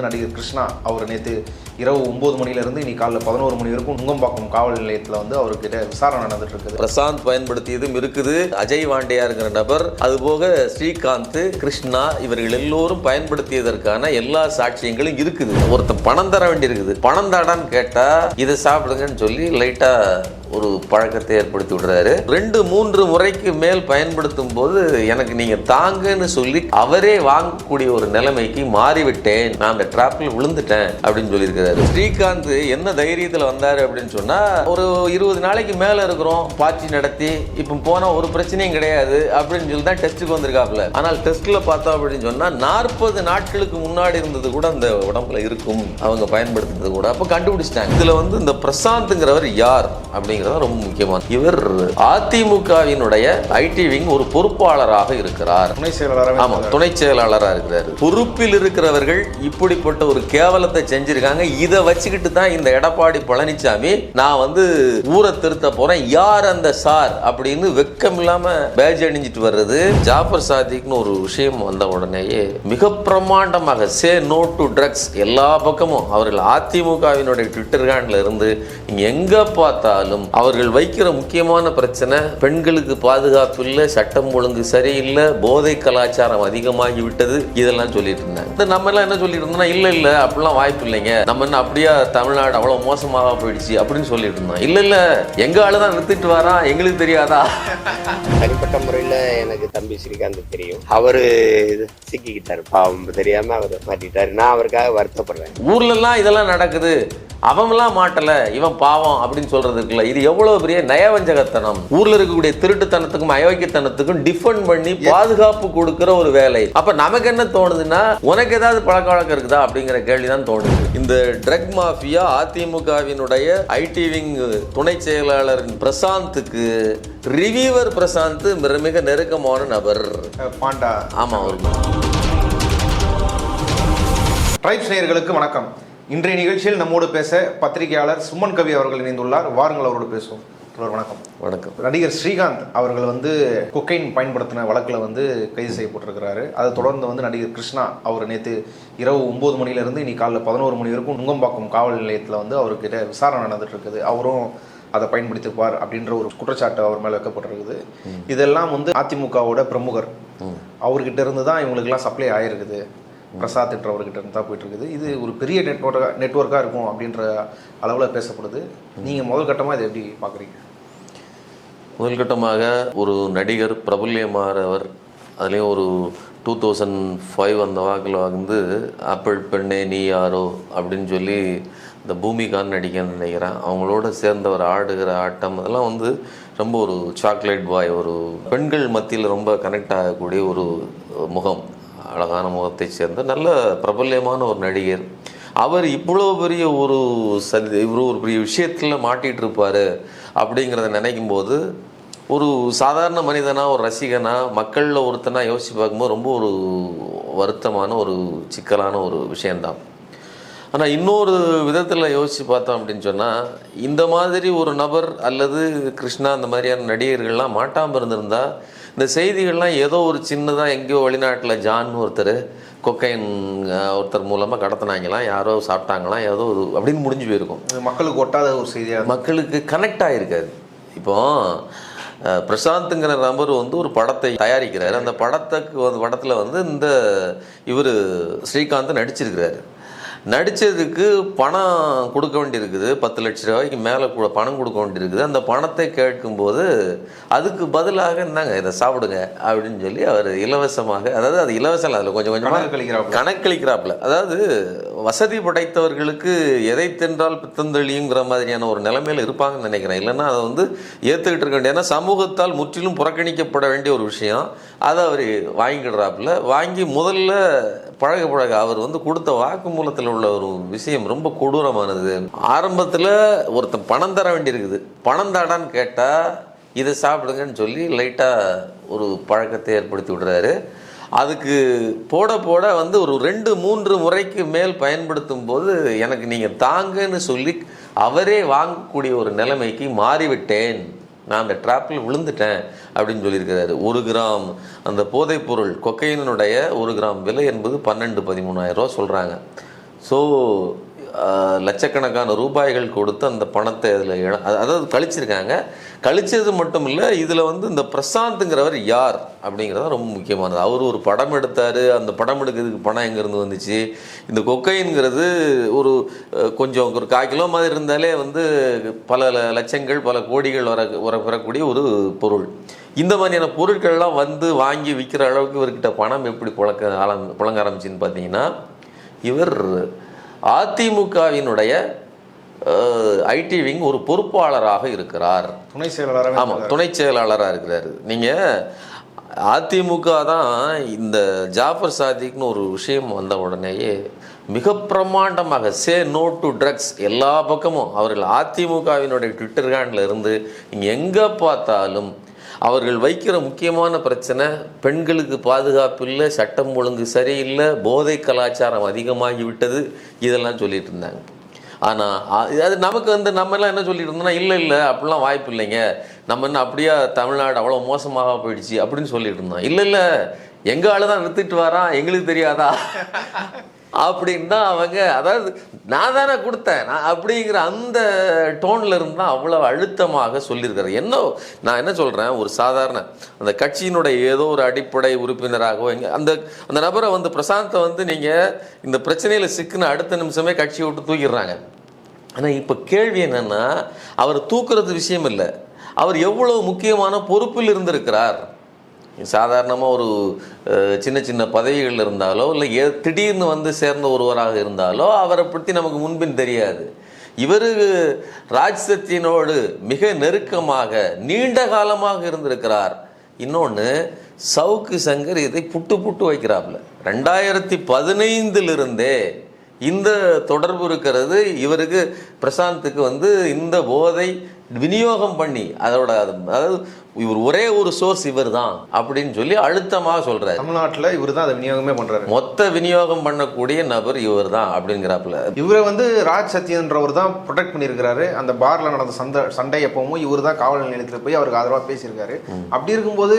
நடிகர் கிருஷ்ணா அவர் நேற்று இரவு 9 மணிலேருந்து இன்னைக்கு காலைல 11 மணி வரைக்கும் நுங்கம்பாக்கம் காவல் நிலையத்தில் வந்து அவர்கிட்ட விசாரணை நடந்துட்டு இருக்குது. பிரசாந்த் பயன்படுத்தியதும் இருக்குது, அஜய் வாண்டியாருங்கிற நபர், அதுபோக ஸ்ரீகாந்த், கிருஷ்ணா இவர்கள் எல்லோரும் பயன்படுத்தியதற்கான எல்லா சாட்சியங்களும் இருக்குது. ஒருத்தன் பணம் தர வேண்டி இருக்குது, பணம் தாடான்னு கேட்டா இதை சாப்பிடுங்கன்னு சொல்லி லைட்டா ஒரு பழக்கத்தை ஏற்படுத்தி விடுறாரு. 2-3 முறைக்கு மேல் பயன்படுத்தும் போது எனக்கு நீங்க தாங்கன்னு சொல்லி அவரே வாங்கக்கூடிய ஒரு நிலைமைக்கு மாறிவிட்டேன், நான் அந்த டிராப்ல விழுந்துட்டேன் அப்படின்னு சொல்லியிருக்கிறாரு. ஸ்ரீகாந்த் என்ன தைரியத்தில் வந்தாரு அப்படின்னு சொன்னா, ஒரு 20 நாளைக்கு மேல இருக்கிறோம், பாய்ச்சி நடத்தி இப்ப போனா ஒரு பிரச்சனையும் கிடையாது அப்படின்னு சொல்லி தான் டெஸ்ட்டுக்கு வந்திருக்காப்ல. ஆனால் டெஸ்ட்ல பார்த்தோம் அப்படின்னு சொன்னா 40 நாட்களுக்கு முன்னாடி இருந்தது கூட அந்த உடம்புல இருக்கும், அவங்க பயன்படுத்துறது கூட. அப்ப கண்டுபிடிச்சிட்டாங்க. இதுல வந்து இந்த பிரசாந்த்ங்கிறவர் யார் அப்படிங்கிறது ரொம்ப முக்கியமான. இவர் அதிமுகவினுடைய ஐடி விங் ஒரு பொறுப்பாளராக இருக்கிறார், துணை செயலாளராக. ஆமா, துணை செயலாளராக இருக்கிறார். பொறுப்பில் இருக்கிறவர்கள் இப்படிப்பட்ட ஒரு கேவலத்தை செஞ்சிருக்காங்க. இதை வச்சுக்கிட்டு தான் இந்த எடப்பாடி பழனிசாமி நான் வந்து ஊரை திருத்த போறேன், யார் அந்த சார் அப்படின்னு வெக்கம் இல்லாம பேஜ் அணிஞ்சிட்டு வர்றது. ஜாஃபர் சாதிக்னு ஒரு விஷயம் வந்த உடனேயே மிக பிரமாண்டமாக சே நோ டு ட்ரக்ஸ் எல்லா பக்கமும் அவர்கள் அதிமுகவினுடைய ட்விட்டர் ஹேண்ட்ல இருந்து எங்க பார்த்தாலும் அவர்கள் வைக்கிற முக்கியமான பிரச்சனை பெண்களுக்கு பாதுகாப்பு இல்லை, சட்டம் ஒழுங்கு சரியில்லை, போதை கலாச்சாரம் அதிகமாகி விட்டது, இதெல்லாம் சொல்லிட்டு இருந்தாங்க. நம்ம எல்லாம் என்ன சொல்லிட்டு இருந்தோம்னா, இல்ல இல்ல அப்படிலாம் வாய்ப்பு இல்லைங்க, நம்ம என்ன அப்படியா தமிழ்நாடு அவ்வளவு மோசமாக போயிடுச்சு அப்படின்னு சொல்லிட்டு இருந்தோம். இல்ல இல்ல எங்க ஆளுதான் நிறுத்திட்டு வரான், எங்களுக்கு தெரியாதா? தனிப்பட்ட முறையில் எனக்கு தம்பி ஸ்ரீகாந்த் தெரியும். அவரு சிக்கிக்கிட்டாரு, பாவம் தெரியாம அவர் மாட்டிட்டாரு. நான் அவருக்காக வருத்தப்படுறேன். ஊர்ல எல்லாம் இதெல்லாம் நடக்குது, அவன்லாம் மாட்டல, இவன் பாவம் அப்படின்னு சொல்றது இருக்குல்ல, இது எவ்வளவு பெரிய நயவஞ்சகத்தனம். ஊர்ல இருக்கக்கூடிய திருட்டுத்தனத்துக்கும் அயோக்கியத்தனத்துக்கும் டிஃபெண்ட் பண்ணி பாதுகாப்பு கொடுக்கிற ஒரு வேலை. அப்ப நமக்கு என்ன தோணுதுன்னா, உனக்கு ஏதாவது பழக்க வழக்கம் இருக்குதா அப்படிங்கிற கேள்விதான் தோணுது. இந்த ட்ரக் மாஃபியா அதிமுகவினுடைய ஐடி விங் துணை செயலாளர் பிரசாந்துக்கு ரிவியூவர் பிரசாந்த் மிக நெருக்கமான நபர். பாண்டா. ஆமா, ஒரு ட்ரைப்ஸ் நேயர்களுக்கு வணக்கம். இன்றைய நிகழ்ச்சியில் நம்மோடு பேச பத்திரிகையாளர் சுமன் கவி அவர்கள் இணைந்துள்ளார். வாருங்கள், அவரோடு பேசுவோம். வணக்கம். வணக்கம். நடிகர் ஸ்ரீகாந்த் அவர்கள் வந்து கொக்கைன் பயன்படுத்தின வழக்கில் வந்து கைது செய்யப்பட்டிருக்கிறாரு. அதை தொடர்ந்து வந்து நடிகர் கிருஷ்ணா அவர் நேற்று இரவு 9 மணிலேருந்து இன்னைக்கு காலைல 11 மணி வரைக்கும் நுங்கம்பாக்கம் காவல் நிலையத்தில் வந்து அவர்கிட்ட விசாரணை நடந்துட்டு இருக்குது. அவரும் அதை பயன்படுத்திப்பார் அப்படின்ற ஒரு குற்றச்சாட்டு அவர் மேலே வைக்கப்பட்டிருக்குது. இதெல்லாம் வந்து அதிமுகவோட பிரமுகர் அவர்கிட்ட இருந்து தான் இவங்களுக்கெல்லாம் சப்ளை ஆகிருக்குது, பிரசாத் என்றவர்கிட்ட இருந்து தான் போயிட்டு இருக்குது. இது ஒரு பெரிய நெட்வொர்க்காக இருக்கும் அப்படின்ற அளவில் பேசப்படுது. நீங்கள் முதல் கட்டமாக இதை எப்படி பார்க்குறீங்க? முதல் கட்டமாக ஒரு நடிகர் பிரபல்யமார் அவர், அதுலேயும் ஒரு 2005 அந்த வாக்கில் வந்து ஆப்பிள் பெண்ணே நீ யாரோ அப்படின்னு சொல்லி இந்த பூமிகான்னு நடிக்கன்னு நினைக்கிறேன், அவங்களோட சேர்ந்தவர் ஆடுகிற ஆட்டம், அதெல்லாம் வந்து ரொம்ப ஒரு சாக்லேட் பாய், ஒரு பெண்கள் மத்தியில் ரொம்ப கனெக்ட் ஆகக்கூடிய ஒரு முகம், அழகான முகத்தை சேர்ந்த நல்ல பிரபல்யமான ஒரு நடிகர். அவர் இவ்வளோ பெரிய ஒரு இவ்வளோ ஒரு பெரிய விஷயத்தில் மாட்டிகிட்டு இருப்பார் அப்படிங்கிறத நினைக்கும் போது ஒரு சாதாரண மனிதனாக, ஒரு ரசிகனாக, மக்களில் ஒருத்தனாக யோசித்து பார்க்கும்போது ரொம்ப ஒரு வருத்தமான ஒரு சிக்கலான ஒரு விஷயந்தான். ஆனால் இன்னொரு விதத்தில் யோசித்து பார்த்தோம் அப்படின்னு சொன்னால், இந்த மாதிரி ஒரு நபர் அல்லது கிருஷ்ணா அந்த மாதிரியான நடிகர்கள்லாம் மாட்டாமல் இருந்திருந்தா இந்த செய்திகள்லாம் ஏதோ ஒரு சின்னதாக எங்கேயோ வெளிநாட்டில் ஜான்னு ஒருத்தர் கொக்கைன் ஒருத்தர் மூலமாக கடத்தினாங்களாம், யாரோ சாப்பிட்டாங்களாம், ஏதோ அப்படின்னு முடிஞ்சு போயிருக்கும். மக்களுக்கு ஒட்டாத ஒரு செய்தியாக, மக்களுக்கு கனெக்ட் ஆகிருக்காது. இப்போ பிரசாந்த்ங்கிற நபர் வந்து ஒரு படத்தை தயாரிக்கிறாரு. அந்த படத்தில் வந்து இந்த இவர் ஸ்ரீகாந்த் நடிச்சிருக்கிறாரு. நடித்ததுக்கு பணம் கொடுக்க வேண்டியிருக்குது, 10 லட்ச ரூபாய்க்கு மேலே கூட பணம் கொடுக்க வேண்டியிருக்குது. அந்த பணத்தை கேட்கும்போது அதுக்கு பதிலாக இருந்தாங்க இதை சாப்பிடுங்க அப்படின்னு சொல்லி அவர் இலவசமாக, அதாவது அது இலவசம் அதில் கொஞ்சம் கொஞ்சமாக கணக்களிக்கிறாப்புல. அதாவது வசதி படைத்தவர்களுக்கு எதை தின்றால் பித்தந்தளியுங்கிற மாதிரியான ஒரு நிலைமையில் இருப்பாங்கன்னு நினைக்கிறேன். இல்லைன்னா அதை வந்து ஏற்றுக்கிட்டு இருக்க வேண்டிய, ஏன்னா சமூகத்தால் முற்றிலும் புறக்கணிக்கப்பட வேண்டிய ஒரு விஷயம், அதை அவர் வாங்கிக்கிடுறாப்புல. வாங்கி முதல்ல பழக அவர் வந்து கொடுத்த வாக்குமூலத்தில் உள்ள ஒரு விஷயம் ரொம்ப கொடூரமானது. ஆரம்பத்தில் ஒருத்தன் பணம் தர வேண்டியிருக்குது, பணம் தாடான்னு கேட்டால் இதை சாப்பிடுங்கன்னு சொல்லி லைட்டாக ஒரு பழக்கத்தை ஏற்படுத்தி விடுறாரு. அதுக்கு போட வந்து ஒரு 2-3 முறைக்கு மேல் பயன்படுத்தும் போது எனக்கு நீங்கள் தாங்கன்னு சொல்லி அவரே வாங்கக்கூடிய ஒரு நிலைமைக்கு மாறிவிட்டேன், நான் அந்த ட்ராப்பில் விழுந்துட்டேன் அப்படின்னு சொல்லியிருக்கிறாரு. 1 கிராம் அந்த போதைப்பொருள் கொக்கையினுடைய 1 கிராம் விலை என்பது 12-13 ஆயிரம் ரூபா சொல்கிறாங்க. ஸோ லட்சக்கணக்கான ரூபாய்கள் கொடுத்து அந்த பணத்தை அதில் அதாவது கழிச்சிருக்காங்க. கழிச்சது மட்டும் இல்லை, இதில் வந்து இந்த பிரசாந்த்ங்கிறவர் யார் அப்படிங்கிறது ரொம்ப முக்கியமானது. அவர் ஒரு படம் எடுத்தார், அந்த படம் எடுக்கிறதுக்கு பணம் எங்கேருந்து வந்துச்சு? இந்த கொக்கைன்கிறது ஒரு கொஞ்சம் ஒரு 1/4 கிலோ மாதிரி இருந்தாலே வந்து பல லட்சங்கள் பல கோடிகள் வரக்கூடிய ஒரு பொருள். இந்த மாதிரியான பொருட்கள்லாம் வந்து வாங்கி விற்கிற அளவுக்கு இவர்கிட்ட பணம் எப்படி புழங்க ஆரம்பிச்சின்னு பார்த்தீங்கன்னா, இவர் அதிமுகவினுடைய ஐடி விங் ஒரு பொறுப்பாளராக இருக்கிறார். துணை செயலாளராக. ஆமாம், துணை செயலாளராக இருக்கிறாரு. நீங்கள் அதிமுக தான் இந்த ஜாஃபர் சாதிக்னு ஒரு விஷயம் வந்த உடனேயே மிக பிரமாண்டமாக சே நோ டு ட்ரக்ஸ் எல்லா பக்கமும் அவர்கள் அதிமுகவினுடைய ட்விட்டர் ஹேண்டில் இருந்து நீங்கள் எங்கே பார்த்தாலும் அவர்கள் வைக்கிற முக்கியமான பிரச்சனை பெண்களுக்கு பாதுகாப்பு இல்லை, சட்டம் ஒழுங்கு சரியில்லை, போதை கலாச்சாரம் அதிகமாகி விட்டது, இதெல்லாம் சொல்லிட்டு இருந்தாங்க. ஆனால் அது நமக்கு வந்து நம்மெல்லாம் என்ன சொல்லிட்டு இருந்தோம்னா, இல்லை அப்படிலாம் வாய்ப்பு இல்லைங்க, நம்ம என்ன அப்படியே தமிழ்நாடு அவ்வளோ மோசமாக போயிடுச்சு அப்படின்னு சொல்லிட்டு இருந்தோம். இல்லை எங்கள் ஆள் தான் நிறுத்திட்டு வரான், எங்களுக்கு தெரியாதா அப்படின்னு தான் அவங்க, அதாவது நான் தானே கொடுத்தேன் நான் அப்படிங்கிற அந்த டோனில் இருந்து தான் அவ்வளோ அழுத்தமாக சொல்லியிருக்காரு. நான் என்ன சொல்கிறேன், ஒரு சாதாரண அந்த கட்சியினுடைய ஏதோ ஒரு அடிப்படை உறுப்பினராகவோ அந்த நபரை வந்து பிரசாந்தை வந்து நீங்கள் இந்த பிரச்சனையில் சிக்குன்னு அடுத்த நிமிஷமே கட்சியை விட்டு தூக்கிடுறாங்க. ஆனால் இப்போ கேள்வி என்னென்னா, அவர் தூக்குறது விஷயம் இல்லை, அவர் எவ்வளோ முக்கியமான பொறுப்பில் இருந்திருக்கிறார். சாதாரணமாக ஒரு சின்ன சின்ன பதவிகள் இருந்தாலோ இல்லை திடீர்னு வந்து சேர்ந்த ஒருவராக இருந்தாலோ அவரை பற்றி நமக்கு முன்பின் தெரியாது. இவர் ராஜ் சத்தியனோடு மிக நெருக்கமாக நீண்ட காலமாக இருந்திருக்கிறார். இன்னொன்று, சவுக்கு சங்கர் இதை புட்டு வைக்கிறாப்புல. 2015 இந்த தொடர்பு இருக்கிறது இவருக்கு, பிரசாந்துக்கு வந்து இந்த போதை விநியோகம் பண்ணி அதாவது இவர் ஒரே ஒரு சோர்ஸ் இவர் தான் அப்படின்னு சொல்லி அழுத்தமாக சொல்றாரு. தமிழ்நாட்டில் இவர் தான் அதை விநியோகமே பண்றாரு, மொத்த விநியோகம் பண்ணக்கூடிய நபர் இவர் தான் அப்படிங்கிறாப்புல. இவரை வந்து ராஜ் சத்யன்றவர் தான் ப்ரொடெக்ட் பண்ணியிருக்கிறாரு. அந்த பார்ல நடந்த சண்டை எப்பவும் இவர் தான் காவல் நிலையத்தில் போய் அவருக்கு ஆதரவாக பேசியிருக்காரு. அப்படி இருக்கும்போது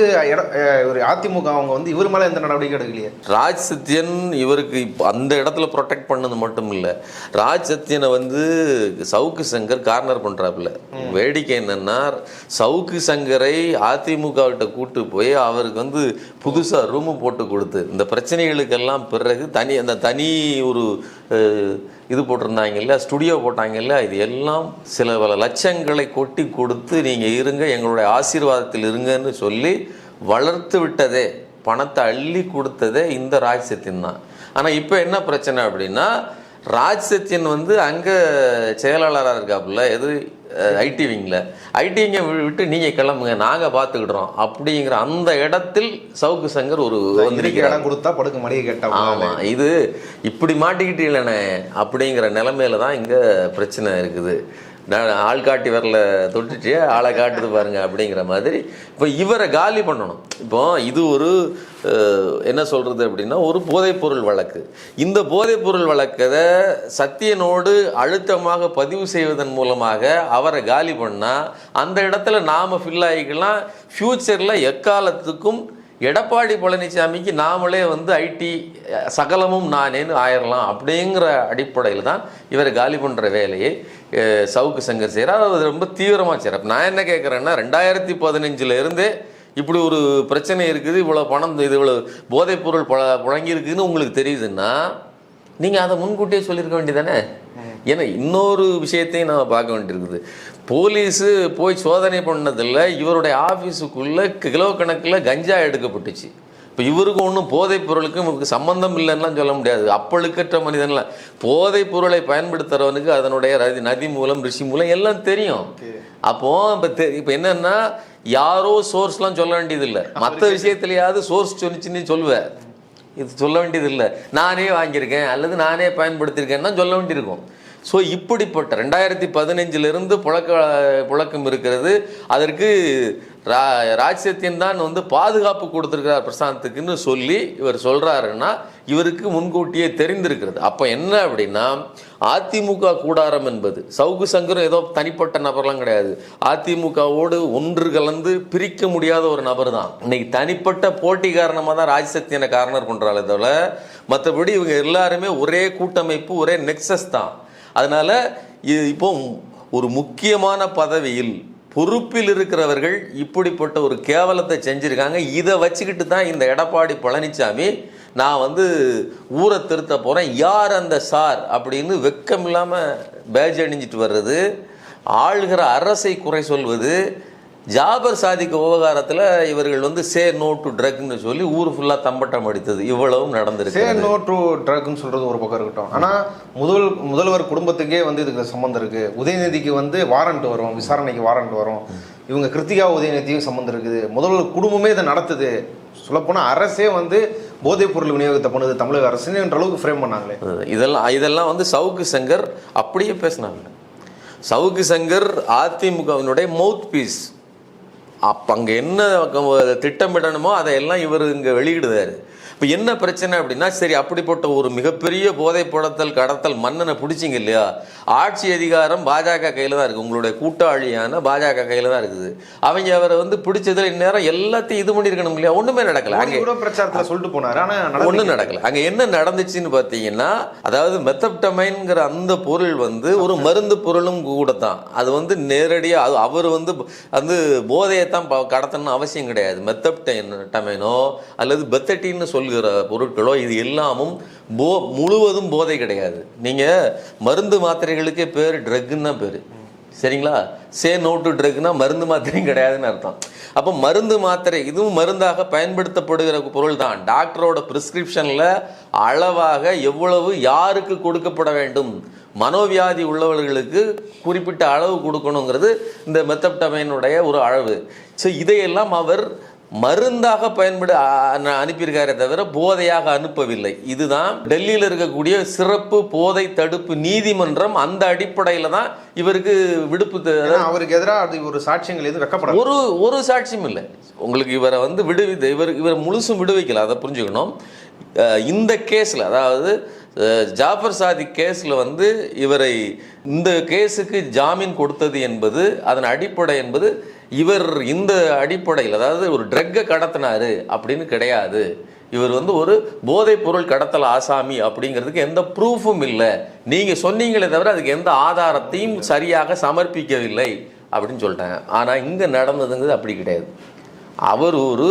ஒரு அதிமுக அவங்க வந்து இவர் மேலே எந்த நடவடிக்கை எடுக்கலையே. ராஜ் சத்யன் இவருக்கு அந்த இடத்துல ப்ரொடெக்ட் பண்ணது மட்டும் இல்லை, ராஜ் சத்யனை வந்து சவுக்கு சங்கர் கார்னர் பண்றாப்புல. வேடிக்கை என்னன்னா, சவுக்கு சங்கரை அதிமுகவிட்ட கூட்டு போய் அவருக்கு வந்து புதுசா ரூமு போட்டு கொடுத்து இந்த பிரச்சனைகளுக்கெல்லாம் பிறகு தனி ஒரு இது போட்டிருந்தாங்க இல்லையா, ஸ்டுடியோ போட்டாங்க இல்லையா, இது எல்லாம் பல லட்சங்களை கொட்டி கொடுத்து நீங்கள் இருங்க, எங்களுடைய ஆசீர்வாதத்தில் இருங்கன்னு சொல்லி வளர்த்து விட்டதே, பணத்தை அள்ளி கொடுத்ததே இந்த ராஜ் சத்யன் தான். ஆனால் இப்போ என்ன பிரச்சனை அப்படின்னா, ராஜ் சத்யன் வந்து அங்கே செயலாளராக இருக்காப்புல, எது ஐடி விங்கில், ஐடி விங்கை விட்டு நீங்கள் கிளம்புங்க நாங்கள் பார்த்துக்கிட்டோம் அப்படிங்கிற அந்த இடத்தில் சவுக்கு சங்கர் ஒரு இடம் கொடுத்தா படுக்க மடியை கேட்டா. ஆமாம், இது இப்படி மாட்டிக்கிட்டீங்களே அப்படிங்கிற நிலைமையில தான் இங்கே பிரச்சனை இருக்குது. ஆள்காட்டி வரல தொட்டுட்டு ஆளை காட்டுது பாருங்க அப்படிங்கிற மாதிரி இப்போ இவரை காலி பண்ணணும். இப்போ இது ஒரு என்ன சொல்கிறது அப்படின்னா, ஒரு போதைப்பொருள் வழக்கு. இந்த போதைப்பொருள் வழக்கை சத்தியனோடு அழுத்தமாக பதிவு செய்வதன் மூலமாக அவரை காலி பண்ணால் அந்த இடத்துல நாம் ஃபில் ஆகிக்கலாம். ஃப்யூச்சரில் எக்காலத்துக்கும் எடப்பாடி பழனிசாமிக்கு நாமளே வந்து ஐடி சகலமும் நானேன்னு ஆயிடலாம் அப்படிங்கிற அடிப்படையில் தான் இவரை காலி பண்ணுற வேலையை சவுக்கு சங்கர் செய்கிறார். அது ரொம்ப தீவிரமாக செய்கிறார். நான் என்ன கேட்குறேன்னா, 2015 இப்படி ஒரு பிரச்சனை இருக்குது, இவ்வளோ பணம், இது இவ்வளோ போதைப்பொருள் புழங்கியிருக்குதுன்னு உங்களுக்கு தெரியுதுன்னா நீங்கள் அதை முன்கூட்டியே சொல்லியிருக்க வேண்டியதானே. ஏன்னா இன்னொரு விஷயத்தையும் நம்ம பார்க்க வேண்டியிருக்குது. போலீஸு போய் சோதனை பண்ணதில்லை, இவருடைய ஆஃபீஸுக்குள்ளே கிலோ கணக்கில் கஞ்சா எடுக்கப்பட்டுச்சு. இப்போ இவருக்கு ஒன்றும் போதைப் பொருளுக்கும் இவருக்கு சம்மந்தம் இல்லைன்னா சொல்ல முடியாது. அப்பழுக்கற்ற மனிதன்லாம் போதைப் பொருளை பயன்படுத்துகிறவனுக்கு அதனுடைய நதி மூலம் ரிஷி மூலம் எல்லாம் தெரியும். அப்போது இப்போ என்னென்னா, யாரோ சோர்ஸ்லாம் சொல்ல வேண்டியதில்லை, மற்ற விஷயத்துலையாவது சோர்ஸ் சொன்னிச்சுன்னு சொல்லுவேன். இது சொல்ல வேண்டியதில்லை, நானே வாங்கியிருக்கேன் அல்லது நானே பயன்படுத்தியிருக்கேன்னா சொல்ல வேண்டியிருக்கும். ஸோ இப்படிப்பட்ட 2015 புழக்கம் இருக்கிறது. அதற்கு ராஜ் சத்யன் தான் வந்து பாதுகாப்பு கொடுத்துருக்கிறார் பிரசாந்துக்குன்னு சொல்லி இவர் சொல்கிறாருன்னா, இவருக்கு முன்கூட்டியே தெரிந்திருக்கிறது. அப்போ என்ன அப்படின்னா, அதிமுக கூடாரம் என்பது சவுக்கு சங்கரும் ஏதோ தனிப்பட்ட நபர்லாம் கிடையாது. அதிமுகவோடு ஒன்று கலந்து பிரிக்க முடியாத ஒரு நபர் தான். இன்னைக்கு தனிப்பட்ட போட்டி காரணமாக தான் ராஜ்சக்தியை கார்னர் பண்ணுறாள் தவிர மற்றபடி இவங்க எல்லாருமே ஒரே கூட்டமைப்பு, ஒரே நெக்ஸஸ் தான். அதனால இப்போ ஒரு முக்கியமான பதவியில் பொறுப்பில் இருக்கிறவர்கள் இப்படிப்பட்ட ஒரு கேவலத்தை செஞ்சிருக்காங்க. இதை வச்சுக்கிட்டு தான் இந்த எடப்பாடி பழனிசாமி நான் வந்து ஊரை திருத்த போகிறேன், யார் அந்த சார் அப்படின்னு வெக்கம் இல்லாமல் பேட்ஜ் அணிஞ்சிட்டு வர்றது, ஆளுகிற அரசை குறை சொல்வது, ஜாபர் சாதிக்க விவகாரத்தில் இவர்கள் வந்து சே நோ டு ட்ரக்னு சொல்லி ஊர் ஃபுல்லாக தம்பட்டம் அடித்தது, இவ்வளவும் நடந்திருக்கு. சே நோ டு ட்ரக்னு சொல்கிறது ஒரு பக்கம் இருக்கட்டும். ஆனால் முதல்வர் குடும்பத்துக்கே வந்து இதுக்கு சம்மந்தம் இருக்குது. உதயநிதிக்கு வந்து வாரண்ட் வரும், விசாரணைக்கு வாரண்ட் வரும். இவங்க கிருத்திகா உதயநிதியும் சம்மந்தம் இருக்குது. முதல்வர் குடும்பமே இதை நடத்துது. சொல்லப்போனால் அரசே வந்து போதைப் பொருள் விநியோகத்தை பண்ணுது தமிழக அரசுன்ற அளவுக்கு ஃப்ரேம் பண்ணாங்களே. இதெல்லாம் வந்து சவுக்கு சங்கர் அப்படியே பேசினாங்க. சவுக்கு சங்கர் அதிமுகவினுடைய மவுத் பீஸ். அப்போ அங்கே என்ன திட்டமிடணுமோ அதையெல்லாம் இவர் இங்கே வெளியிடுதார். இப்போ என்ன பிரச்சனை அப்படின்னா, சரி அப்படிப்பட்ட ஒரு மிகப்பெரிய போதை புழத்தல் கடத்தல் மன்னனை பிடிச்சிங்க இல்லையா, ஆட்சி அதிகாரம் பாஜக கையில் தான் இருக்குது, உங்களுடைய கூட்டாளியான பாஜக கையில் தான் இருக்குது. அவங்க அவரை வந்து பிடிச்சதில் இந்நேரம் எல்லாத்தையும் இது பண்ணியிருக்கணும் இல்லையா, ஒன்றுமே நடக்கலை. அங்கே கூட பிரச்சாரத்தில் சொல்லிட்டு போனார், ஆனால் ஒன்றும் நடக்கலை. அங்கே என்ன நடந்துச்சுன்னு பார்த்தீங்கன்னா, அதாவது மெத்தப்டமைன்கிற அந்த பொருள் வந்து ஒரு மருந்து பொருளும் கூட தான். அது வந்து நேரடியாக அவர் வந்து போதையை தான் கடத்தணும்னு அவசியம் கிடையாது. மெத்தப்டமைனோ அல்லது பெத்தட்டின்னு சொல்லுகிற பொருட்களோ இது எல்லாமும் முழுவதும் போதை கிடையாது. நீங்க மருந்து மாத்திரைகளுக்கே பேர் ட்ரக்னு தான் பேரு, சரிங்களா? சே நோ டு ட்ரக்னா மருந்து மாத்திரையும் கிடையாதுன்னு அர்த்தம். அப்போ மருந்து மாத்திரை இதுவும் மருந்தாக பயன்படுத்தப்படுகிற பொருள் தான். டாக்டரோட பிரிஸ்கிரிப்ஷன்ல அளவாக எவ்வளவு யாருக்கு கொடுக்கப்பட வேண்டும், மனோவியாதி உள்ளவர்களுக்கு குறிப்பிட்ட அளவு கொடுக்கணுங்கிறது இந்த மெத்தப்டமைனுடைய ஒரு அளவு. ஸோ இதையெல்லாம் அவர் மருந்தாக அனுப்பியிருக்காரே தவிர போதையாக அனுப்பவில்லை. இதுதான் டெல்லியில் இருக்கக்கூடிய சிறப்பு போதை தடுப்பு நீதிமன்றம் அந்த அடிப்படையில் தான் இவருக்கு விடுப்பு. அவருக்கு எதிராக ஒரு சாட்சியங்கள் எதுவும் வைக்கப்பட ஒரு சாட்சியம் இல்லை. உங்களுக்கு இவரை வந்து இவர் முழுசும் விடுவிக்கல, அதை புரிஞ்சுக்கணும். இந்த கேஸில், அதாவது ஜாஃபர் சாதிக் கேஸில் வந்து இவரை இந்த கேஸுக்கு ஜாமீன் கொடுத்தது என்பது அதன் அடிப்படை என்பது இவர் இந்த அடிப்படையில், அதாவது ஒரு ட்ரக்கை கடத்தினாரு அப்படின்னு கிடையாது. இவர் வந்து ஒரு போதைப் பொருள் கடத்தல் ஆசாமி அப்படிங்கிறதுக்கு எந்த ப்ரூஃபும் இல்லை. நீங்கள் சொன்னீங்களே தவிர அதுக்கு எந்த ஆதாரத்தையும் சரியாக சமர்ப்பிக்கவில்லை அப்படின்னு சொல்லிட்டாங்க. ஆனால் இங்கே நடந்ததுங்கிறது அப்படி கிடையாது. அவர் ஒரு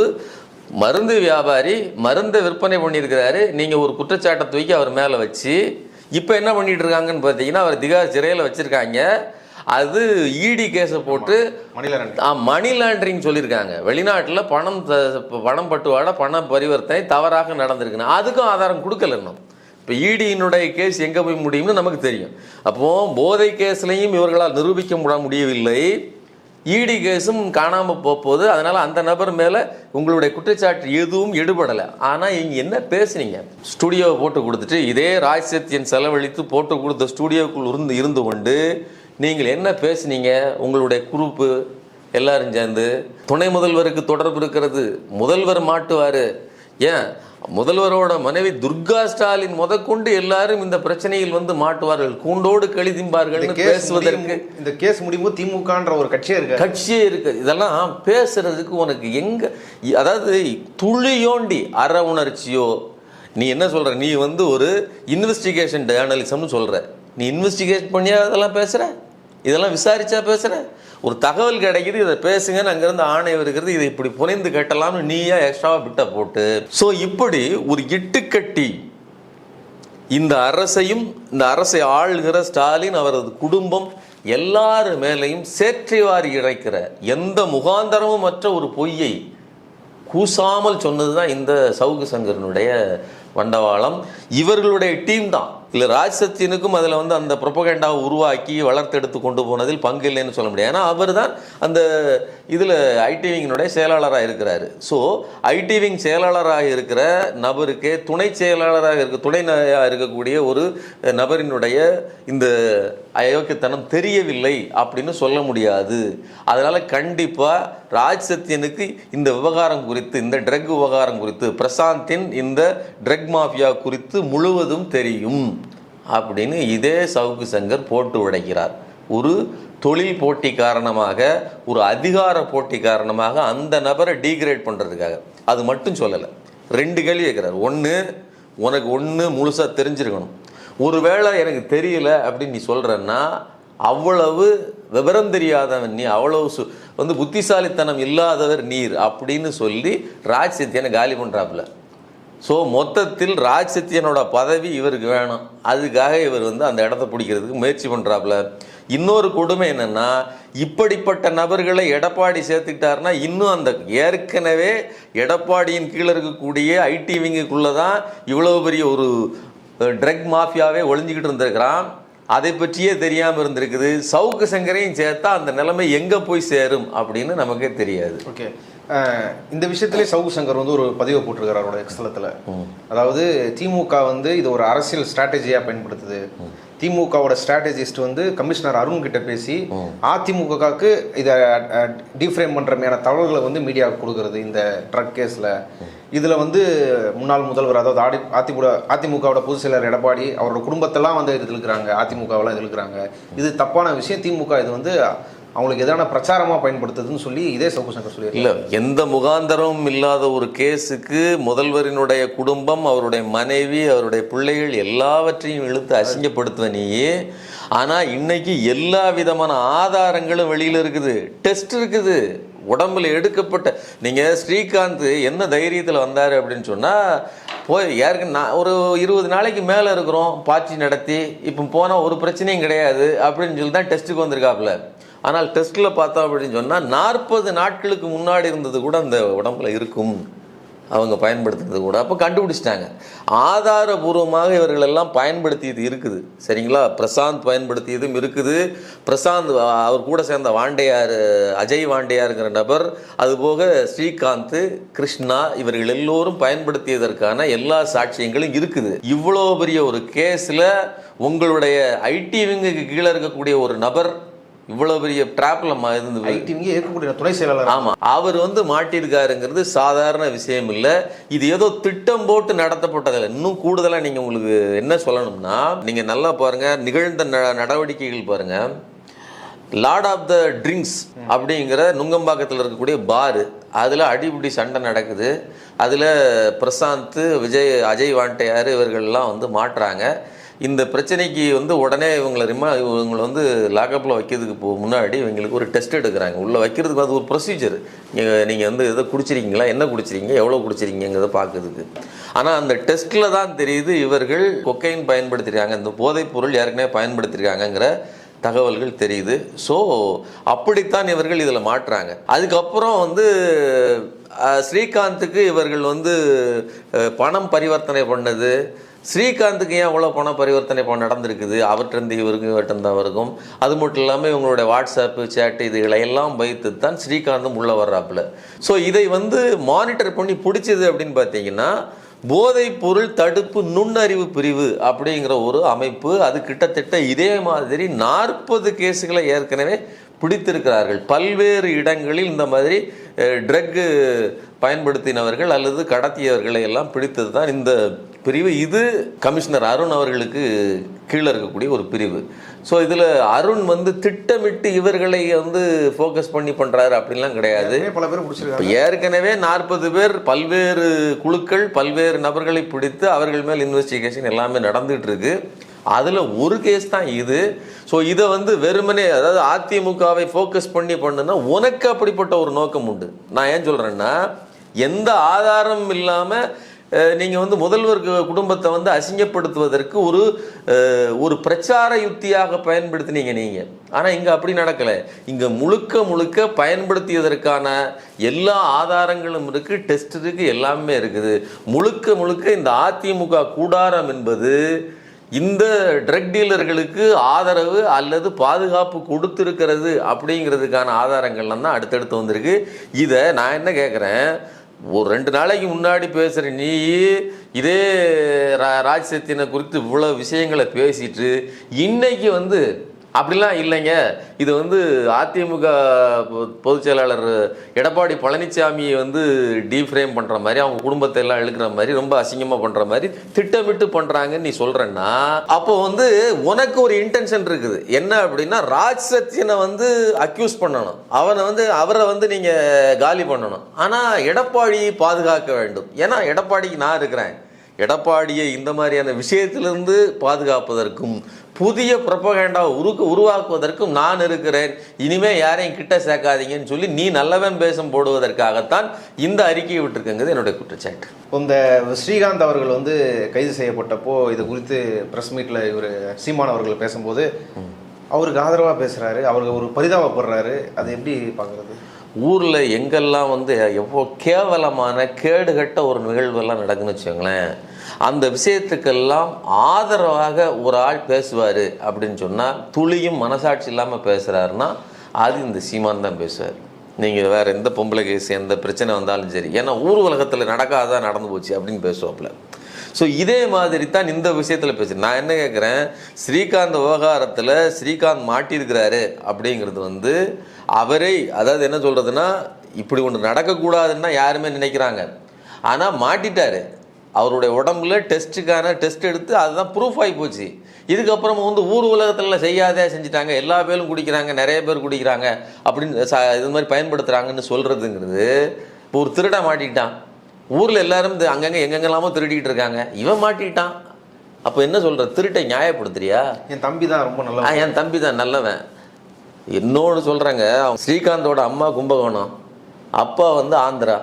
மருந்து வியாபாரி, மருந்தை விற்பனை பண்ணியிருக்கிறாரு. நீங்கள் ஒரு குற்றச்சாட்டை தூக்கி அவர் மேலே வச்சு இப்போ என்ன பண்ணிட்டு இருக்காங்கன்னு பார்த்தீங்கன்னா, அவர் திகார் சிறையில் வச்சுருக்காங்க. அது இடி கேஸை போட்டு மணி லாண்டரிங் சொல்லியிருக்காங்க. வெளிநாட்டில் பணம் பட்டுவாடா, பண பரிவர்த்தனை தவறாக நடந்திருக்குன்னு அதுக்கும் ஆதாரம் கொடுக்கல இன்னும். இப்போ இடியினுடைய கேஸ் எங்கே போய் முடியும்னு நமக்கு தெரியும். அப்போது போதை கேஸ்லையும் இவர்களால் நிரூபிக்க முடியவில்லை, இடி கேஸும் காணாமல் போகுது. அதனால் அந்த நபர் மேலே உங்களுடைய குற்றச்சாட்டு எதுவும் எடுபடலை. ஆனால் இங்கே என்ன பேசுனீங்க, ஸ்டுடியோவை போட்டு கொடுத்துட்டு இதே ராஜ்சத்தியன் செலவழித்து போட்டு கொடுத்த ஸ்டுடியோக்குள் இருந்து கொண்டு நீங்கள் என்ன பேசுனீங்க, உங்களுடைய குரூப்பு எல்லாரும் சேர்ந்து துணை முதல்வருக்கு தொடர்பு இருக்கிறது, முதல்வர் மாட்டுவார், ஏன் முதல்வரோட மனைவி துர்கா ஸ்டாலின் முதற்கொண்டு எல்லாரும் இந்த பிரச்சனையில் வந்து மாட்டுவார்கள், கூண்டோடு கழிதிம்பார்கள் பேசுவதற்கு. இந்த கேஸ் முடிவு திமுகன்ற ஒரு கட்சியே இருக்கு. இதெல்லாம் பேசுறதுக்கு உனக்கு எங்க, அதாவது துளியோண்டி அற உணர்ச்சியோ, நீ என்ன சொல்ற, நீ வந்து ஒரு இன்வெஸ்டிகேஷன் ஜேர்னலிசம்னு சொல்ற, நீ இன்வெஸ்டிகேட் பண்ணியா அதெல்லாம் பேசுற, இதெல்லாம் விசாரிச்சா பேசுற, ஒரு தகவல் கிடைக்குது இதை பேசுங்கன்னு அங்கிருந்து ஆணையம் இருக்கிறது, இதை இப்படி புனைந்து கட்டலாம்னு நீயா எக்ஸ்ட்ராவா பிட்ட போட்டு, ஸோ இப்படி ஒரு இட்டுக்கட்டி இந்த அரசையும் இந்த அரசை ஆள்கிற ஸ்டாலின் அவரது குடும்பம் எல்லாரு மேலையும் சேற்றிவாரி இறைக்கிற எந்த முகாந்தரமும் மற்ற ஒரு பொய்யை கூசாமல் சொன்னதுதான் இந்த சவுக்கு சங்கரனுடைய வண்டவாளம். இவர்களுடைய டீம் தான். இல்லை ராஜ்சத்தியனுக்கும் அதில் வந்து அந்த ப்ரொபகண்டாவை உருவாக்கி வளர்த்தெடுத்து கொண்டு போனதில் பங்கு இல்லைன்னு சொல்ல முடியாது. ஏன்னா அவர் தான் அந்த இதில் ஐடி விங்கினுடைய செயலாளராக இருக்கிறாரு. ஸோ ஐடி விங் செயலாளராக இருக்கிற நபருக்கே துணை செயலாளராக இருக்கக்கூடிய ஒரு நபரினுடைய இந்த அயோக்கியத்தனம் தெரியவில்லை அப்படின்னு சொல்ல முடியாது. அதனால் கண்டிப்பாக ராஜ் சத்யனுக்கு இந்த விவகாரம் குறித்து, இந்த ட்ரக் விவகாரம் குறித்து, பிரசாந்தின் இந்த ட்ரக் மாஃபியா குறித்து முழுவதும் தெரியும் அப்படின்னு இதே சவுக்கு சங்கர் போட்டு உடைக்கிறார். ஒரு தொழில் போட்டி காரணமாக, ஒரு அதிகார போட்டி காரணமாக அந்த நபரை டீக்ரேட் பண்ணுறதுக்காக. அது மட்டும் சொல்லலை, 2 கேள்வி கேட்குறாரு. உனக்கு முழுசாக தெரிஞ்சிருக்கணும். ஒருவேளை எனக்கு தெரியல அப்படின்னு நீ சொல்கிறன்னா அவ்வளவு விவரம் தெரியாதவன் நீ, அவ்வளவு புத்திசாலித்தனம் இல்லாதவர் நீர் அப்படின்னு சொல்லி ராஜ் சத்யனை காலி பண்ணுறாப்புல. ஸோ மொத்தத்தில் ராஜ் சத்யனோட பதவி இவருக்கு வேணும், அதுக்காக இவர் அந்த இடத்த பிடிக்கிறதுக்கு முயற்சி பண்ணுறாப்புல. இன்னொரு கொடுமை என்னன்னா, இப்படிப்பட்ட நபர்களை எடப்பாடி சேர்த்துக்கிட்டாருன்னா இன்னும் அந்த ஏற்கனவே எடப்பாடியின் கீழே இருக்கக்கூடிய ஐடி விங்குக்குள்ளே தான் இவ்வளவு பெரிய ஒரு ட்ரக் மாஃபியாவே ஒளிஞ்சிக்கிட்டு இருந்திருக்கிறான். அதை பற்றியே தெரியாமல் இருந்திருக்குது. சவுக்கு சங்கரையும் சேர்த்தா அந்த நிலைமை எங்கே போய் சேரும் அப்படின்னு நமக்கே தெரியாது. ஓகே, இந்த விஷயத்திலே சவுக்கு சங்கர் ஒரு பதிவை போட்டிருக்காரு அவரோட எக்ஸ்தலத்தில். அதாவது திமுக இது ஒரு அரசியல் ஸ்ட்ராட்டஜியாக பயன்படுத்துது. திமுகவோட ஸ்ட்ராட்டஜிஸ்ட் கமிஷனர் அருண் கிட்ட பேசி அதிமுகவுக்கு இதை டிஃப்ரேம் பண்ணுறமையான தகவல்களை மீடியாவுக்கு கொடுக்கறது. இந்த ட்ரக் கேஸில் இதில் முன்னாள் முதல்வர், அதாவது அதிமுகவோட பொதுச் செயலர் எடப்பாடி அவரோட குடும்பத்தெல்லாம் எதிர்க்கிறாங்க, அதிமுகவெல்லாம் எதிர்க்கிறாங்க. இது தப்பான விஷயம். திமுக இது அவங்களுக்கு எதான பிரச்சாரமாக பயன்படுத்துதுன்னு சொல்லி இதே சவுக்கு சங்கர் சொல்லி இல்லை, எந்த முகாந்தரமும் இல்லாத ஒரு கேஸுக்கு முதல்வரினுடைய குடும்பம், அவருடைய மனைவி, அவருடைய பிள்ளைகள் எல்லாவற்றையும் இழுத்து அசிங்கப்படுத்துவ நீயே. ஆனால் இன்னைக்கு எல்லா விதமான ஆதாரங்களும் வெளியில் இருக்குது, டெஸ்ட் இருக்குது, உடம்புல எடுக்கப்பட்ட. நீங்கள் ஸ்ரீகாந்த் என்ன தைரியத்தில் வந்தார் அப்படின்னு சொன்னால், நான் ஒரு 20 நாளைக்கு மேலே இருக்கிறோம் பார்ட்டி நடத்தி, இப்போ போனால் ஒரு பிரச்சனையும் கிடையாது அப்படின்னு சொல்லி தான் டெஸ்ட்டுக்கு வந்திருக்காப்புல. ஆனால் டெஸ்ட்டில் பார்த்தோம் அப்படின்னு சொன்னால் 40 நாட்களுக்கு முன்னாடி இருந்தது கூட அந்த உடம்புல இருக்கும், அவங்க பயன்படுத்துறது கூட. அப்போ கண்டுபிடிச்சிட்டாங்க. ஆதாரபூர்வமாக இவர்கள் எல்லாம் பயன்படுத்தியது இருக்குது, சரிங்களா? பிரசாந்த் பயன்படுத்தியதும் இருக்குது. பிரசாந்த் அவர் கூட சேர்ந்த வாண்டையார், அஜய் வாண்டையாருங்கிற நபர், அதுபோக ஸ்ரீகாந்த், கிருஷ்ணா, இவர்கள் எல்லோரும் பயன்படுத்தியதற்கான எல்லா சாட்சியங்களும் இருக்குது. இவ்வளோ பெரிய ஒரு கேஸில் உங்களுடைய ஐடி விங்குக்கு கீழே இருக்கக்கூடிய ஒரு நபர் இவ்வளவு பெரிய டிராப்ல இருக்கக்கூடிய துணை செயலாளர், ஆமா, அவர் மாட்டியிருக்காருங்கிறது சாதாரண விஷயம் இல்லை. இது ஏதோ திட்டம் போட்டு நடத்தப்பட்டதில்லை. இன்னும் கூடுதலா நீங்க உங்களுக்கு என்ன சொல்லணும்னா, நீங்க நல்லா பாருங்க, நிகழ்ந்த நடவடிக்கைகள் பாருங்க. லார்ட் ஆஃப் த ட்ரிங்க்ஸ் அப்படிங்கிற நுங்கம்பாக்கத்தில் இருக்கக்கூடிய பாரு, அதில் அடிபிடி சண்டை நடக்குது. அதில் பிரசாந்த், அஜய் வாண்டையார் இவர்கள்லாம் மாட்டுறாங்க. இந்த பிரச்சனைக்கு உடனே இவங்களை லாக்அப்பில் வைக்கிறதுக்கு முன்னாடி இவங்களுக்கு ஒரு டெஸ்ட் எடுக்கிறாங்க. உள்ளே வைக்கிறதுக்கு அது ஒரு ப்ரொசீஜர். நீங்கள் எதை குடிச்சிருக்கீங்களா, என்ன குடிச்சிருக்கீங்க, எவ்வளோ குடிச்சிருக்கீங்கிறத பார்க்குறதுக்கு. ஆனால் அந்த டெஸ்ட்டில் தான் தெரியுது இவர்கள் கொக்கைன் பயன்படுத்திருக்காங்க, இந்த போதைப் பொருள் ஏற்கனவே பயன்படுத்தியிருக்காங்கங்கிற தகவல்கள் தெரியுது. ஸோ அப்படித்தான் இவர்கள் இதில் மாட்டுறாங்க. அதுக்கப்புறம் ஸ்ரீகாந்துக்கு இவர்கள் பணம் பரிவர்த்தனை பண்ணது, ஸ்ரீகாந்துக்கு ஏன் அவ்வளோ பண பரிவர்த்தனை நடந்திருக்குது, அவற்றிருந்து இவருக்கும் இவற்றிருந்த அவருக்கும். அது மட்டும் இல்லாமல் இவங்களுடைய வாட்ஸ்அப்பு சேட்டு இதுகளை எல்லாம் வைத்து தான் ஸ்ரீகாந்தும் உள்ளே வர்றாப்புல. ஸோ இதை மானிட்டர் பண்ணி பிடிச்சது அப்படின்னு பார்த்தீங்கன்னா, போதைப் பொருள் தடுப்பு நுண்ணறிவு பிரிவு அப்படிங்கிற ஒரு அமைப்பு. அது கிட்டத்தட்ட இதே மாதிரி 40 கேஸுகளை ஏற்கனவே பிடித்திருக்கிறார்கள். பல்வேறு இடங்களில் இந்த மாதிரி ட்ரக்கு பயன்படுத்தினவர்கள் அல்லது கடத்தியவர்களை எல்லாம் பிடித்தது தான் இந்த பிரிவு. இது கமிஷனர் அருண் அவர்களுக்கு கீழே இருக்கக்கூடிய ஒரு பிரிவு. ஸோ இதில் அருண் திட்டமிட்டு இவர்களை ஃபோக்கஸ் பண்ணி பண்ணுறாரு அப்படின்லாம் கிடையாது. பல பேர் பிடிச்சிருக்காங்க. ஏற்கனவே 40 பேர், பல்வேறு குழுக்கள், பல்வேறு நபர்களை பிடித்து அவர்கள் மேல் இன்வெஸ்டிகேஷன் எல்லாமே நடந்துகிட்டு இருக்கு. அதில் ஒரு கேஸ் தான் இது. ஸோ இதை வெறுமனே, அதாவது அதிமுகவை ஃபோக்கஸ் பண்ணுன்னா உனக்கு அப்படிப்பட்ட ஒரு நோக்கம் உண்டு. நான் ஏன் சொல்கிறேன்னா, எந்த ஆதாரமும் இல்லாமல் நீங்கள் முதல்வர் குடும்பத்தை அசிங்கப்படுத்துவதற்கு ஒரு பிரச்சார யுக்தியாக பயன்படுத்தினீங்க நீங்கள். ஆனால் இங்கே அப்படி நடக்கலை. இங்கே முழுக்க பயன்படுத்தியதற்கான எல்லா ஆதாரங்களும் இருக்குது, டெஸ்ட் இருக்குது, எல்லாமே இருக்குது. முழுக்க இந்த அதிமுக கூடாரம் என்பது இந்த ட்ரக் டீலர்களுக்கு ஆதரவு அல்லது பாதுகாப்பு கொடுத்துருக்கிறது அப்படிங்கிறதுக்கான ஆதாரங்கள்லாம் தான் அடுத்தடுத்து வந்திருக்கு. இதை நான் என்ன கேட்குறேன், ஒரு 2 நாளைக்கு முன்னாடி பேசுகிற நீ இதே ராஜ் சத்யனை குறித்து இவ்வளோ விஷயங்களை பேசிட்டு இன்னைக்கு அப்படிலாம் இல்லைங்க. இது வந்து அதிமுக பொதுச் செயலாளர் எடப்பாடி பழனிசாமியை வந்து டீஃப்ரேம் பண்ணுற மாதிரி, அவங்க குடும்பத்தை எல்லாம் இழுக்கிற மாதிரி, ரொம்ப அசிங்கமாக பண்ணுற மாதிரி திட்டமிட்டு பண்ணுறாங்கன்னு நீ சொல்கிறேன்னா, அப்போ வந்து உனக்கு ஒரு இன்டென்ஷன் இருக்குது. என்ன அப்படின்னா, ராஜ் சத்தியனை வந்து அக்யூஸ் பண்ணணும், அவரை வந்து நீங்கள் காலி பண்ணணும். ஆனால் எடப்பாடியை பாதுகாக்க வேண்டும். ஏன்னா எடப்பாடிக்கு நான் இருக்கிறேன். எடப்பாடியை இந்த மாதிரியான விஷயத்திலிருந்து பாதுகாப்பதற்கும் புதிய ப்ரொபகேண்டாவை உருவாக்குவதற்கும் நான் இருக்கிறேன், இனிமே யாரையும் கிட்ட சேர்க்காதீங்கன்னு சொல்லி நீ நல்லவன் பேசும் போடுவதற்காகத்தான் இந்த அறிக்கையை விட்டுருக்குங்கிறது என்னுடைய குற்றச்சாட்டு. இந்த ஸ்ரீகாந்த் அவர்கள் வந்து கைது செய்யப்பட்டப்போ இது குறித்து ப்ரெஸ் மீட்டில் இவர் சீமான் அவர்கள் பேசும்போது அவருக்கு ஆதரவாக பேசுகிறாரு, அவருக்கு ஒரு பரிதாபப்படுறாரு. அதை எப்படி பார்க்குறது? ஊரில் எங்கெல்லாம் வந்து எவ்வளோ கேவலமான கேடுகட்ட ஒரு நிகழ்வெல்லாம் நடக்குன்னு வச்சுக்கோங்களேன், அந்த விஷயத்துக்கெல்லாம் ஆதரவாக ஒரு ஆள் பேசுவார் அப்படின்னு சொன்னால், துளியும் மனசாட்சி இல்லாமல் பேசுகிறாருன்னா அது இந்த சீமான் தான் பேசுவார். நீங்கள் வேறு எந்த பொம்பளை கேஸ் எந்த பிரச்சனை வந்தாலும் சரி, ஏன்னா ஊர் உலகத்தில் நடக்காதான் நடந்து போச்சு அப்படின்னு பேசுவாப்புல. ஸோ இதே மாதிரி தான் இந்த விஷயத்தில் பேசுகிறேன். நான் என்ன கேட்குறேன், ஸ்ரீகாந்த் விவகாரத்தில் ஸ்ரீகாந்த் மாட்டியிருக்கிறாரு அப்படிங்கிறது வந்து அவரே, அதாவது என்ன சொல்கிறதுனா, இப்படி ஒன்று நடக்கக்கூடாதுன்னா யாருமே நினைக்கிறாங்க. ஆனால் மாட்டிட்டாரு. அவருடைய உடம்புல டெஸ்ட் எடுத்து அதுதான் ப்ரூஃப் ஆகி போச்சு. இதுக்கப்புறம் வந்து ஊர் உலகத்தில் செய்யாதே செஞ்சுட்டாங்க, எல்லா பேரும் குடிக்கிறாங்க, நிறைய பேர் குடிக்கிறாங்க அப்படின்னு இது மாதிரி பயன்படுத்துகிறாங்கன்னு சொல்கிறதுங்கிறது, இப்போ ஒரு திருட மாட்டிக்கிட்டான், ஊரில் எல்லாரும் அங்கங்கே எங்கெங்கெல்லாமோ திருடிக்கிட்டு இருக்காங்க, இவன் மாட்டிக்கிட்டான். அப்போ என்ன சொல்கிற, திருட்டை நியாயப்படுத்துறியா? என் தம்பி தான் ரொம்ப நல்லவன், என் தம்பி தான் நல்லவன். இன்னொன்று சொல்கிறாங்க, ஸ்ரீகாந்தோட அம்மா கும்பகோணம், அப்பா வந்து ஆந்திரா,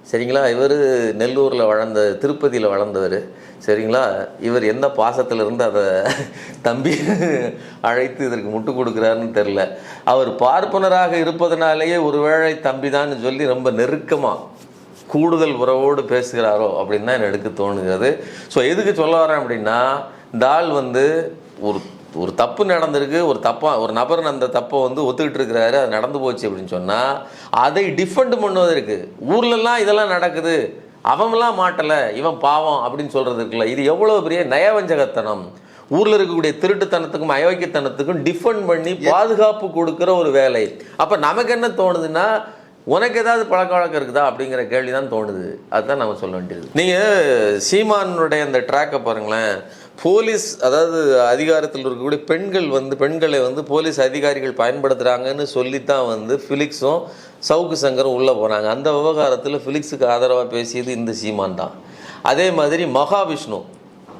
சரிங்களா? இவர் நெல்லூரில் திருப்பதியில் வளர்ந்தவர், சரிங்களா? இவர் எந்த பாசத்தில் இருந்து அதை தம்பி அழைத்து இதற்கு முட்டு கொடுக்குறாருன்னு தெரில. அவர் பார்ப்பனராக இருப்பதனாலேயே ஒருவேளை தம்பி தான் சொல்லி ரொம்ப நெருக்கமாக கூடுதல் உறவோடு பேசுகிறாரோ அப்படின்னு தான் எனக்கு தோணுகிறது. ஸோ எதுக்கு சொல்ல வரேன் அப்படின்னா, இந்த ஆள் வந்து ஒரு தப்பு நடந்திருக்கு, ஒரு நபர் அந்த தப்பை வந்து ஒத்துக்கிட்டு இருக்கிறாரு, அது நடந்து போச்சு அப்படின்னு சொன்னால் அதை டிஃபெண்ட் பண்ணுவதற்கு ஊர்லெல்லாம் இதெல்லாம் நடக்குது, அவன்லாம் மாட்டலை, இவன் பாவம் அப்படின்னு சொல்கிறது இருக்குல்ல, இது எவ்வளோ பெரிய நயவஞ்சகத்தனம். ஊரில் இருக்கக்கூடிய திருட்டுத்தனத்துக்கும் அயோக்கியத்தனத்துக்கும் டிஃபெண்ட் பண்ணி பாதுகாப்பு கொடுக்குற ஒரு வேலை. அப்போ நமக்கு என்ன தோணுதுன்னா, உனக்கு ஏதாவது பழக்க வழக்கம் இருக்குதா அப்படிங்கிற கேள்வி தான் தோணுது. அதுதான் நம்ம சொல்ல வேண்டியது. நீங்கள் சீமானுடைய அந்த ட்ராக்கை பாருங்களேன். போலீஸ், அதாவது அதிகாரத்தில் இருக்கக்கூடிய பெண்களை வந்து போலீஸ் அதிகாரிகள் பயன்படுத்துகிறாங்கன்னு சொல்லித்தான் வந்து ஃபிலிக்ஸும் சவுக்கு சங்கரும் உள்ளே போனாங்க. அந்த விவகாரத்தில் ஃபிலிக்ஸுக்கு ஆதரவாக பேசியது இந்த சீமான் தான். அதே மாதிரி மகாவிஷ்ணு,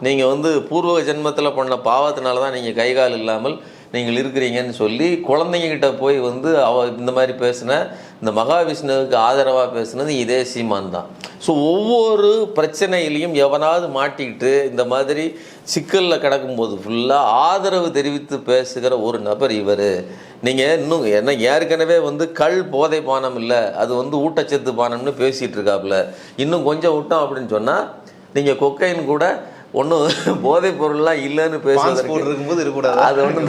நீங்கள் வந்து பூர்வ ஜென்மத்தில் பண்ண பாவத்தினால தான் நீங்கள் கைகால் இல்லாமல் நீங்கள் இருக்கிறீங்கன்னு சொல்லி குழந்தைங்ககிட்ட போய் வந்து இந்த மாதிரி பேசின இந்த மகாவிஷ்ணுவுக்கு ஆதரவாக பேசுனது இதே சீமான் தான். ஸோ ஒவ்வொரு பிரச்சனையிலையும் எவனாவது மாட்டிக்கிட்டு இந்த மாதிரி சிக்கலில் கிடக்கும்போது ஃபுல்லாக ஆதரவு தெரிவித்து பேசுகிற ஒரு நபர் இவர். நீங்கள் இன்னும் என்ன, ஏற்கனவே வந்து போதை பானம் இல்லை, அது வந்து ஊட்டச்சத்து பானம்னு பேசிகிட்டு இருக்காப்புல. இன்னும் கொஞ்சம் விட்டோம் அப்படின்னு சொன்னால் நீங்கள் கொக்கைன் கூட ஒன்றும் போதைப் பொருள்லாம் இல்லைன்னு பேசுவதற்கு இருக்கக்கூடாது, அது ஒன்றும்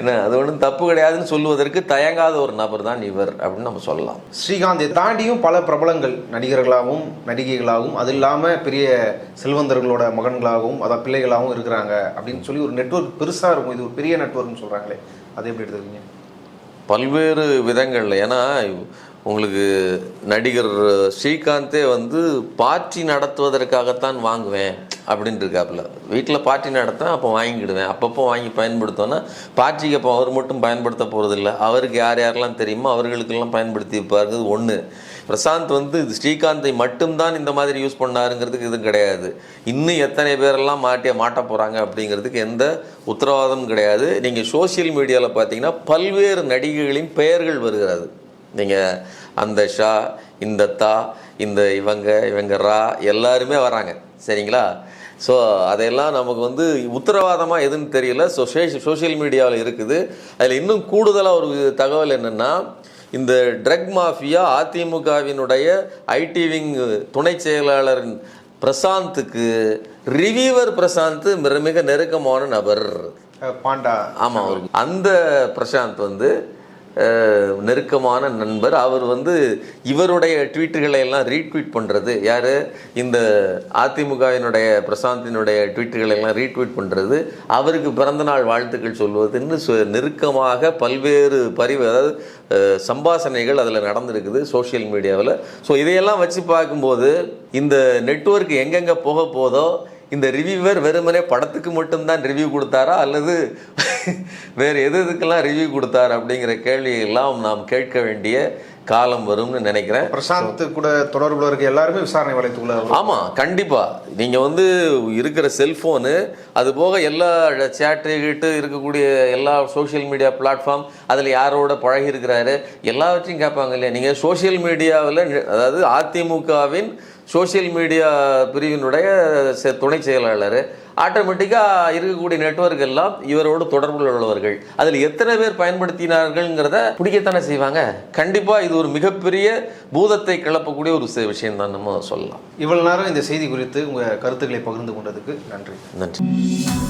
என்ன, அது ஒன்றும் தப்பு கிடையாதுன்னு சொல்லுவதற்கு தயங்காத ஒரு நபர் தான் இவர் அப்படின்னு நம்ம சொல்லலாம். ஸ்ரீகாந்தை தாண்டியும் பல பிரபலங்கள் நடிகர்களாகவும் நடிகைகளாகவும், அது இல்லாமல் பெரிய செல்வந்தர்களோட மகன்களாகவும் அதாவது பிள்ளைகளாகவும் இருக்கிறாங்க அப்படின்னு சொல்லி ஒரு நெட்வொர்க் பெருசாக இருக்கும். இது ஒரு பெரிய நெட்வொர்க்னு சொல்கிறாங்களே, அதை எப்படி எடுத்துருக்கீங்க? பல்வேறு விதங்களில். ஏன்னா உங்களுக்கு நடிகர் ஸ்ரீகாந்தே வந்து பார்ட்டி நடத்துவதற்காகத்தான் வாங்குவேன் அப்படின்னு இருக்காப்புல. வீட்டில் பார்ட்டி நடத்தேன், அப்போ வாங்கிக்கிடுவேன், அப்பப்போ வாங்கி பயன்படுத்தோன்னா பார்ட்டிக்கு அப்போ அவர் மட்டும் பயன்படுத்த போகிறதில்ல, அவருக்கு யார் யாரெல்லாம் தெரியுமோ அவர்களுக்கெல்லாம் பயன்படுத்தி வைப்பாருங்கிறது ஒன்று. பிரசாந்த் வந்து ஸ்ரீகாந்தை மட்டும்தான் இந்த மாதிரி யூஸ் பண்ணாருங்கிறதுக்கு இது கிடையாது. இன்னும் எத்தனை பேரெல்லாம் மாட்ட போகிறாங்க அப்படிங்கிறதுக்கு எந்த உத்தரவாதமும் கிடையாது. நீங்கள் சோசியல் மீடியாவில் பார்த்தீங்கன்னா பல்வேறு நடிகைகளின் பெயர்கள் வருகிறது. நீங்கள் அந்த ஷா, இந்த தா, இந்த இவங்க ரா எல்லாருமே வராங்க, சரிங்களா? ஸோ அதையெல்லாம் நமக்கு வந்து உத்தரவாதமாக எதுன்னு தெரியல. ஸோ சோஷியல் மீடியாவில் இருக்குது. அதில் இன்னும் கூடுதலாக ஒரு தகவல் என்னென்னா, இந்த ட்ரக் மாஃபியா அதிமுகவினுடைய ஐடி விங் துணை செயலாளர் பிரசாந்துக்கு ரிவியூவர் பிரசாந்த் மிக நெருக்கமான நபர், பாண்டா. ஆமாம், அந்த பிரசாந்த் வந்து நெருக்கமான நண்பர். அவர் வந்து இவருடைய ட்வீட்டுகளை எல்லாம் ரீட்வீட் பண்ணுறது யார், இந்த அதிமுகவினுடைய பிரசாந்தினுடைய ட்வீட்டுகளை எல்லாம் ரீட்வீட் பண்ணுறது, அவருக்கு பிறந்தநாள் வாழ்த்துக்கள் சொல்வதுன்னு நெருக்கமாக பல்வேறு அதாவது சம்பாஷணைகள் அதில் நடந்திருக்குது சோஷியல் மீடியாவில். ஸோ இதையெல்லாம் வச்சு பார்க்கும்போது இந்த நெட்வொர்க் எங்கெங்கே போக போதோ, இந்த ரிவ்யூவர் வெறுமனே படத்துக்கு மட்டும்தான் ரிவ்யூ கொடுத்தாரா அல்லது வேறு எதுக்கெல்லாம் ரிவ்யூ கொடுத்தார் அப்படிங்கிற கேள்வியெல்லாம் நாம் கேட்க வேண்டிய காலம் வரும்னு நினைக்கிறேன். பிரசாந்த் கூட தொடர்புல இருக்க எல்லாருமே விசாரணை வளையத்துக்குள்ள. ஆமாம், கண்டிப்பாக. நீங்கள் வந்து இருக்கிற செல்ஃபோனு, அது போக எல்லா சேட்டு இருக்கக்கூடிய எல்லா சோஷியல் மீடியா பிளாட்ஃபார்ம், அதில் யாரோட பழகி இருக்கிறாரு எல்லாவற்றையும் கேட்பாங்க இல்லையா. நீங்கள் சோஷியல் மீடியாவில், அதாவது அதிமுகவின் சோஷியல் மீடியா பிரிவினுடைய துணை செயலாளர், ஆட்டோமேட்டிக்காக இருக்கக்கூடிய நெட்வொர்க் எல்லாம் இவரோடு தொடர்பில் உள்ளவர்கள். அதில் எத்தனை பேர் பயன்படுத்தினார்கள்ங்கிறத பிடிக்கத்தானே செய்வாங்க. கண்டிப்பாக இது ஒரு மிகப்பெரிய பூதத்தை கிளப்பக்கூடிய ஒரு விஷயம் தான் நம்ம சொல்லலாம். இவ்வளவு நேரம் இந்த செய்தி குறித்து உங்கள் கருத்துக்களை பகிர்ந்து கொண்டதுக்கு நன்றி. நன்றி.